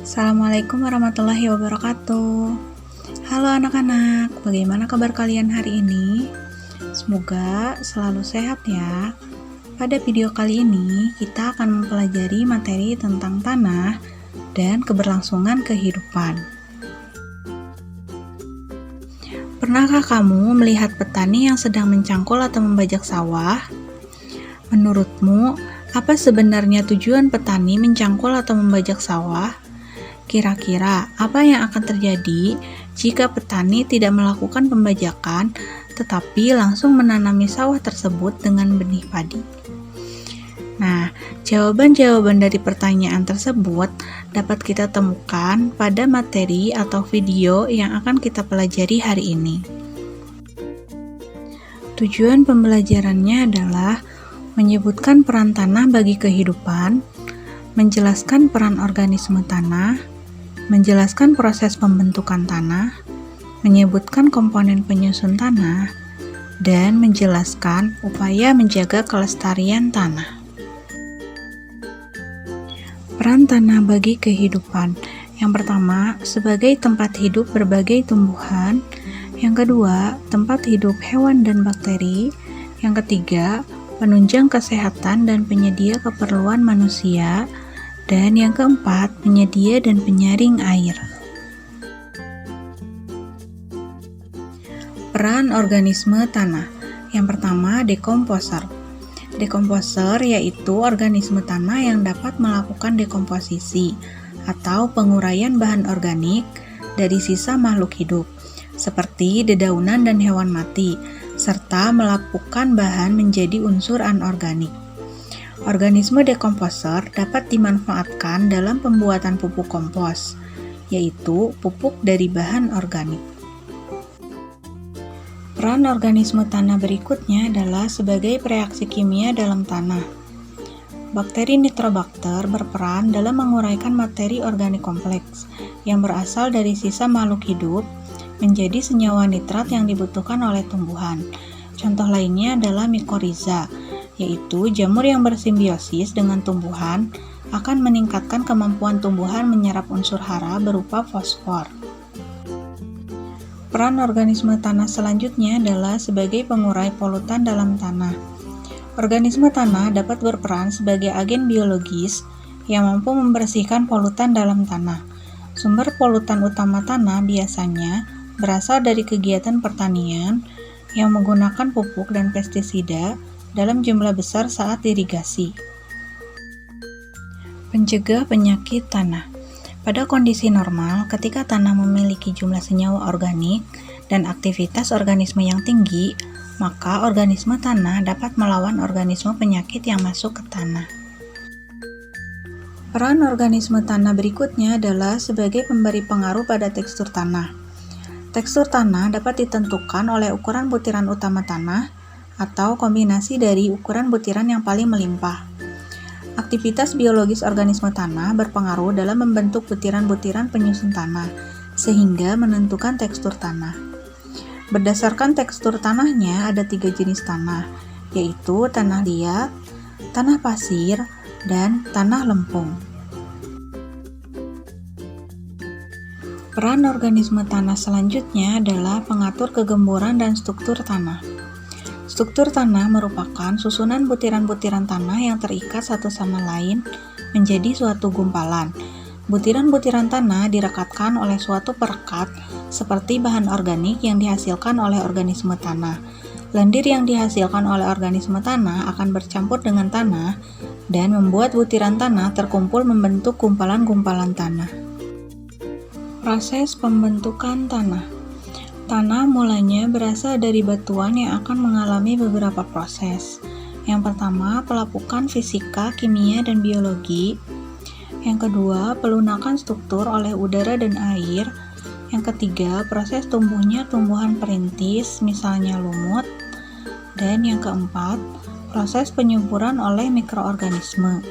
Assalamualaikum warahmatullahi wabarakatuh. Halo anak-anak, bagaimana kabar kalian hari ini? Semoga selalu sehat ya. Pada video kali ini, kita akan mempelajari materi tentang tanah dan keberlangsungan kehidupan. Pernahkah kamu melihat petani yang sedang mencangkul atau membajak sawah? Menurutmu, apa sebenarnya tujuan petani mencangkul atau membajak sawah? Kira-kira apa yang akan terjadi jika petani tidak melakukan pembajakan tetapi langsung menanami sawah tersebut dengan benih padi? Nah, jawaban-jawaban dari pertanyaan tersebut dapat kita temukan pada materi atau video yang akan kita pelajari hari ini. Tujuan pembelajarannya adalah menyebutkan peran tanah bagi kehidupan, menjelaskan peran organisme tanah, menjelaskan proses pembentukan tanah, menyebutkan komponen penyusun tanah, dan menjelaskan upaya menjaga kelestarian tanah. Peran tanah bagi kehidupan. Yang pertama, sebagai tempat hidup berbagai tumbuhan. Yang kedua, tempat hidup hewan dan bakteri. Yang ketiga, penunjang kesehatan dan penyedia keperluan manusia. Dan yang keempat, penyedia dan penyaring air. Peran organisme tanah. Yang pertama, dekomposer. Dekomposer yaitu organisme tanah yang dapat melakukan dekomposisi atau penguraian bahan organik dari sisa makhluk hidup, seperti dedaunan dan hewan mati, serta melakukan bahan menjadi unsur anorganik. Organisme dekomposer dapat dimanfaatkan dalam pembuatan pupuk kompos, yaitu pupuk dari bahan organik. Peran organisme tanah berikutnya adalah sebagai reaksi kimia dalam tanah. Bakteri Nitrobacter berperan dalam menguraikan materi organik kompleks yang berasal dari sisa makhluk hidup menjadi senyawa nitrat yang dibutuhkan oleh tumbuhan. Contoh lainnya adalah mikoriza, yaitu jamur yang bersimbiosis dengan tumbuhan akan meningkatkan kemampuan tumbuhan menyerap unsur hara berupa fosfor. Peran organisme tanah selanjutnya adalah sebagai pengurai polutan dalam tanah. Organisme tanah dapat berperan sebagai agen biologis yang mampu membersihkan polutan dalam tanah. Sumber polutan utama tanah biasanya berasal dari kegiatan pertanian yang menggunakan pupuk dan pestisida dalam jumlah besar saat irigasi. Pencegah penyakit tanah. Pada kondisi normal, ketika tanah memiliki jumlah senyawa organik dan aktivitas organisme yang tinggi, maka organisme tanah dapat melawan organisme penyakit yang masuk ke tanah. Peran organisme tanah berikutnya adalah sebagai pemberi pengaruh pada tekstur tanah. Tekstur tanah dapat ditentukan oleh ukuran butiran utama tanah atau kombinasi dari ukuran butiran yang paling melimpah. Aktivitas biologis organisme tanah berpengaruh dalam membentuk butiran-butiran penyusun tanah, sehingga menentukan tekstur tanah. Berdasarkan tekstur tanahnya ada 3 jenis tanah, yaitu tanah liat, tanah pasir, dan tanah lempung. Peran organisme tanah selanjutnya adalah pengatur kegemburan dan struktur tanah. Struktur tanah merupakan susunan butiran-butiran tanah yang terikat satu sama lain menjadi suatu gumpalan. Butiran-butiran tanah direkatkan oleh suatu perekat seperti bahan organik yang dihasilkan oleh organisme tanah. Lendir yang dihasilkan oleh organisme tanah akan bercampur dengan tanah dan membuat butiran tanah terkumpul membentuk gumpalan-gumpalan tanah. Proses pembentukan tanah. Tanah mulanya berasal dari batuan yang akan mengalami beberapa proses. Yang pertama, pelapukan fisika, kimia, dan biologi. Yang kedua, pelunakan struktur oleh udara dan air. Yang ketiga, proses tumbuhnya tumbuhan perintis, misalnya lumut. Dan yang keempat, proses penyuburan oleh mikroorganisme.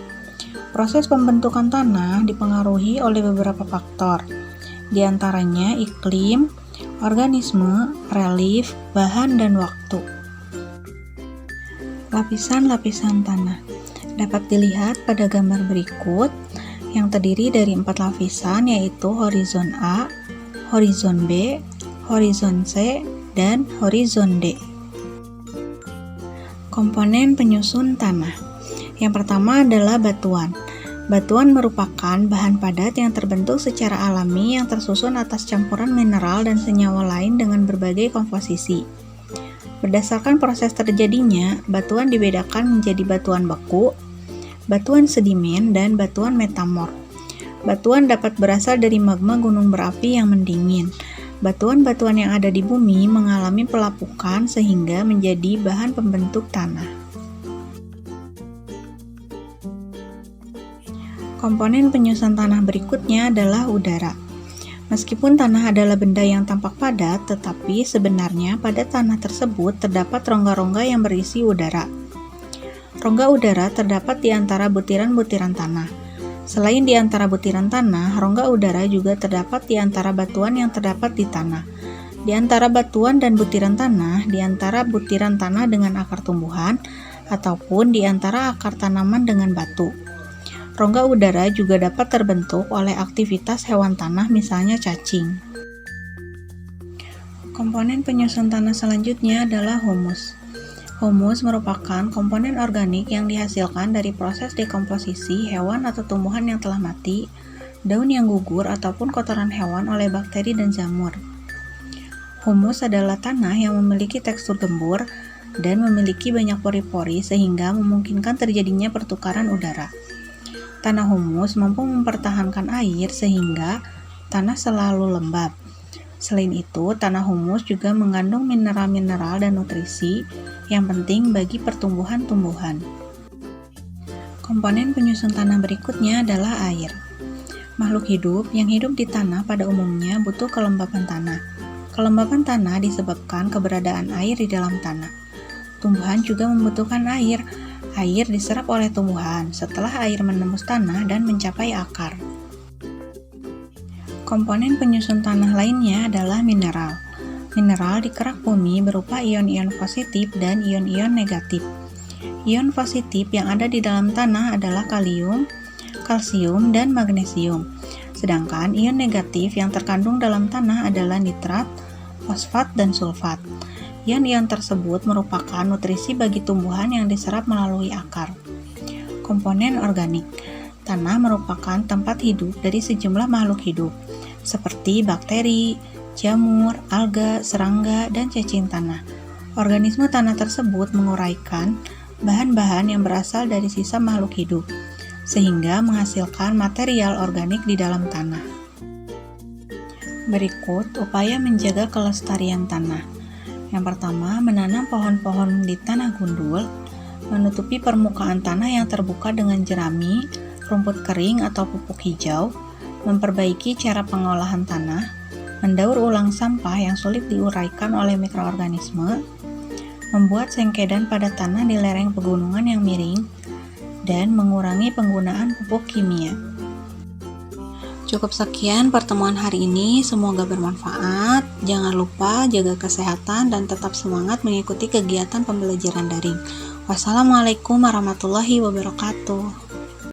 Proses pembentukan tanah dipengaruhi oleh beberapa faktor, di antaranya iklim, organisme, relief, bahan, dan waktu. Lapisan-lapisan tanah dapat dilihat pada gambar berikut. yang terdiri dari 4 lapisan, yaitu horizon A, horizon B, horizon C, dan horizon D. Komponen penyusun tanah. Yang pertama adalah batuan. Batuan merupakan bahan padat yang terbentuk secara alami yang tersusun atas campuran mineral dan senyawa lain dengan berbagai komposisi. Berdasarkan proses terjadinya, batuan dibedakan menjadi batuan beku, batuan sedimen, dan batuan metamorf. Batuan dapat berasal dari magma gunung berapi yang mendingin. Batuan-batuan yang ada di bumi mengalami pelapukan sehingga menjadi bahan pembentuk tanah. Komponen penyusun tanah berikutnya adalah udara. Meskipun tanah adalah benda yang tampak padat, tetapi sebenarnya pada tanah tersebut terdapat rongga-rongga yang berisi udara. Rongga udara terdapat di antara butiran-butiran tanah. Selain di antara butiran tanah, rongga udara juga terdapat di antara batuan yang terdapat di tanah. Di antara batuan dan butiran tanah, di antara butiran tanah dengan akar tumbuhan, ataupun di antara akar tanaman dengan batu. Rongga udara juga dapat terbentuk oleh aktivitas hewan tanah, misalnya cacing. Komponen penyusun tanah selanjutnya adalah humus. Humus merupakan komponen organik yang dihasilkan dari proses dekomposisi hewan atau tumbuhan yang telah mati, daun yang gugur, ataupun kotoran hewan oleh bakteri dan jamur. Humus adalah tanah yang memiliki tekstur gembur dan memiliki banyak pori-pori sehingga memungkinkan terjadinya pertukaran udara. Tanah humus mampu mempertahankan air sehingga tanah selalu lembab. Selain itu, tanah humus juga mengandung mineral-mineral dan nutrisi yang penting bagi pertumbuhan-tumbuhan. Komponen penyusun tanah berikutnya adalah air. Makhluk hidup yang hidup di tanah pada umumnya butuh kelembapan tanah. Kelembapan tanah disebabkan keberadaan air di dalam tanah. Tumbuhan juga membutuhkan air. Air diserap oleh tumbuhan setelah air menembus tanah dan mencapai akar. Komponen penyusun tanah lainnya adalah mineral. Mineral di kerak bumi berupa ion-ion positif dan ion-ion negatif. Ion positif yang ada di dalam tanah adalah kalium, kalsium, dan magnesium. Sedangkan ion negatif yang terkandung dalam tanah adalah nitrat, fosfat, dan sulfat. Ion-ion tersebut merupakan nutrisi bagi tumbuhan yang diserap melalui akar. Komponen organik. Tanah merupakan tempat hidup dari sejumlah makhluk hidup, seperti bakteri, jamur, alga, serangga, dan cacing tanah. Organisme tanah tersebut menguraikan bahan-bahan yang berasal dari sisa makhluk hidup, sehingga menghasilkan material organik di dalam tanah. Berikut upaya menjaga kelestarian tanah. Yang pertama, menanam pohon-pohon di tanah gundul, menutupi permukaan tanah yang terbuka dengan jerami, rumput kering atau pupuk hijau, memperbaiki cara pengolahan tanah, mendaur ulang sampah yang sulit diuraikan oleh mikroorganisme, membuat sengkedan pada tanah di lereng pegunungan yang miring, dan mengurangi penggunaan pupuk kimia. Cukup sekian pertemuan hari ini, semoga bermanfaat. Jangan lupa jaga kesehatan dan tetap semangat mengikuti kegiatan pembelajaran daring. Wassalamualaikum warahmatullahi wabarakatuh.